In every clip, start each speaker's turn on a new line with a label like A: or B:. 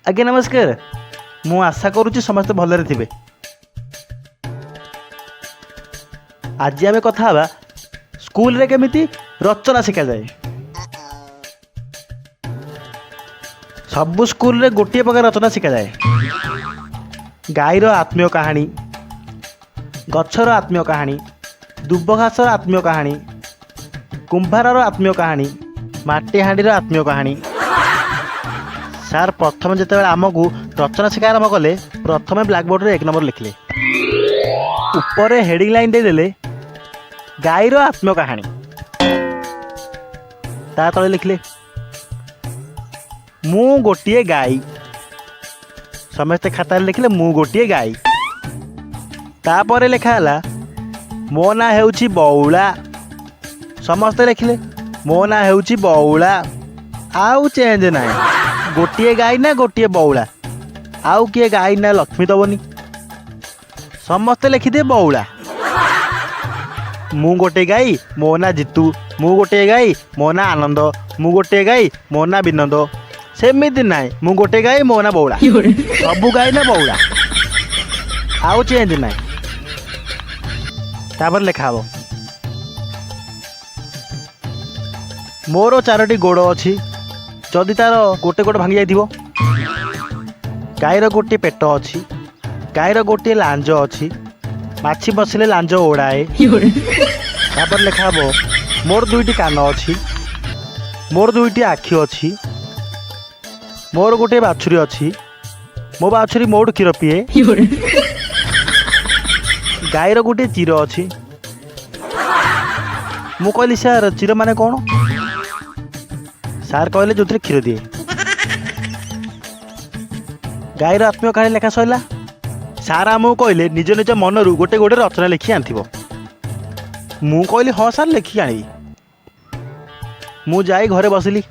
A: आज्ञा नमस्कार। मु आशा करुच्ची समस्त भलरे थिबे। आज आम कथा हवा स्कूल रे केमिति रचना शिखा जाए। सबु स्कूल रे गोटे प्रकार रचना शिखा जाए। गाईर आत्मीय कहानी, गछर आत्मीय कहानी, दुब घासर आत्मीय कहानी, कुंभारर आत्मीय कहानी, माटी हांडीर आत्मीय कहानी। सार प्रथम जिते आमको रचना शिक्षा आरंभ कले प्रथम ब्लैकबोर्ड रे 1 नंबर लिखले। ऊपर हेडिंग लाइन देदेले गाईर आत्मीय कहानी। ता तले लिखले मु गोटे गाई। समस्ते खाता लिखले मु गोटे गाई। तापर लिखाला मो ना हेउची बौला। समस्ते लिखले मो ना हेउची बौला। आउ चेंज ना गोटे गाई ना गोटे बौला। आउ किए गाई ना लक्ष्मी दबनी। समस्ते लिखिदे बौला। मु गोटे गाई मो ना जितू। मु गोटे गाई मो ना आनंद। मु गोटे गाई मो ना विनोद। सेमिति नाई मु गोटे गाई मो ना बौला। सबु गाई ना बौला। आउ चेंज नाई। तापर लिखा हबो मोर 4टी गोड़ अच्छी। जदि तार गोटे गोड़ भांगी जाइथिबो। गाईर गोटे पेट अच्छी। गाईर गोटे लांज अच्छी। माछी बसिले लांज ओड़ाए। तापर लिखा हबो मोर 2टी कान अच्छी। मोर 2टी आखि अच्छी। मोर गोटे बाछुरी अच्छी। मो बाछुरी मोड़ क्षीर पिए। गाईर गोटे चीर अच्छी। मु कहली सार चीर माने कौन? सार कहले जो क्षीर दिए। गाईर आत्मीय कहानी लेखा सरला। सार आमको कहले निज निज मनरू गोटे गोटे रचना लिखी आनिथिबो। मु कहली हाँ सार लिखी आनी। मु जाई घरे बसिली।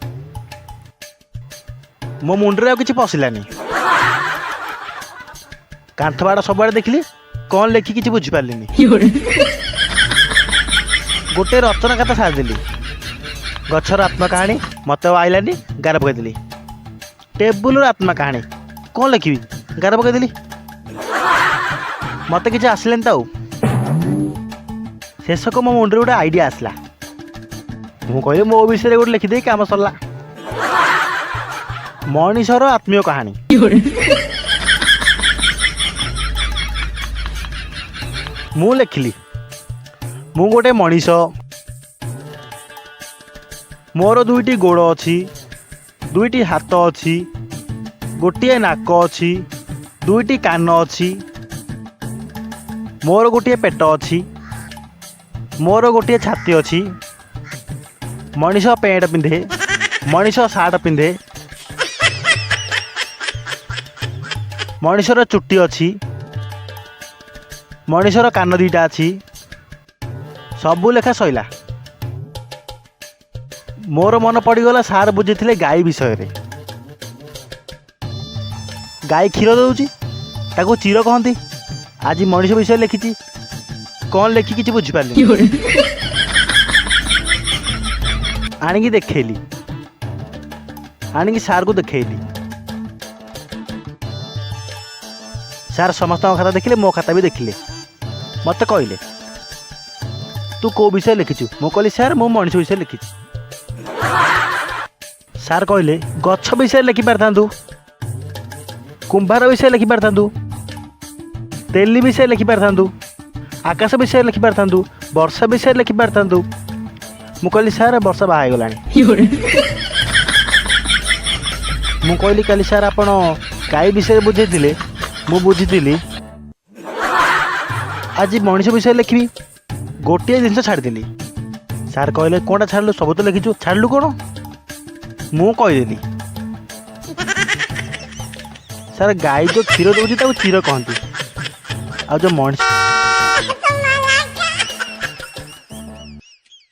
A: मो मुंडरे आ किछि पशिलानी। कांथ बाड़ सब देखली कौन लेखी किछि बुझी पारलिनी। गोटे रचना कथा सारिदेली। गछर आत्मा कहानी मत आइलानी गार पकईदेली। टेबुल आत्मा कहानी कौन लिखी गार पकईदेली। मत किसी आसलानी ताऊ। शेषक मो मुंडे गोटे आइडिया आसला। मु कहली मो विषय गोटे लिखिदे काम सरला। मनीषर आत्मीय कहानी। मु लिखिली मु गोटे मनीष। मोर 2टी गोड़ अच्छी। 2टी हाथ अच्छी। गोटे नाक अच्छी। 2टी कान अच्छी। मोर गोटे पेट अच्छी। मोर गोटे छाती अच्छी। मनीष पैंट पिंधे। मनीष सार्ट पिंधे। मनीषर चुट्टी अच्छी। मनीषर कान 2टा अच्छी। सबू लेखा सैला। मोर मन पड़गला सार बुझी गाई विषय रे। गाई क्षीर दौची ताको चीर कहती। आज मनीष विषय लिखी कौन लिखी किसी बुझीपारे। आणिकी देखली। आणिकी सार को देखली। सार समस्त खाता देखिले मो खाता भी देखिले। मत कहले तू को विषय लिखिचु। मु कहली सार मु मनीष विषय लिखी। सार कहले गछ विषय लिखि पारथांतु। कुंभार विषय लिखि पारथांतु। तेली विषय लिखि पारथांतु। आकाश विषय लिखि पारथांतु। वर्षा विषय लिखि पारथांतु। मु कहली सार वर्षा बाहा गलानी। मु कहली काली सार आपण गाई विषय बुझेइथिले मु बुझीथिली। आज मनीष विषय लिखी गोटे जिन छाड़देली। सार कहले कौनटा छाड़लु सब तो लिखिचु छाड़लु कौन? मु कहीदेली सार गाई जो क्षीर दौची चीर कहती। आ जो मनीष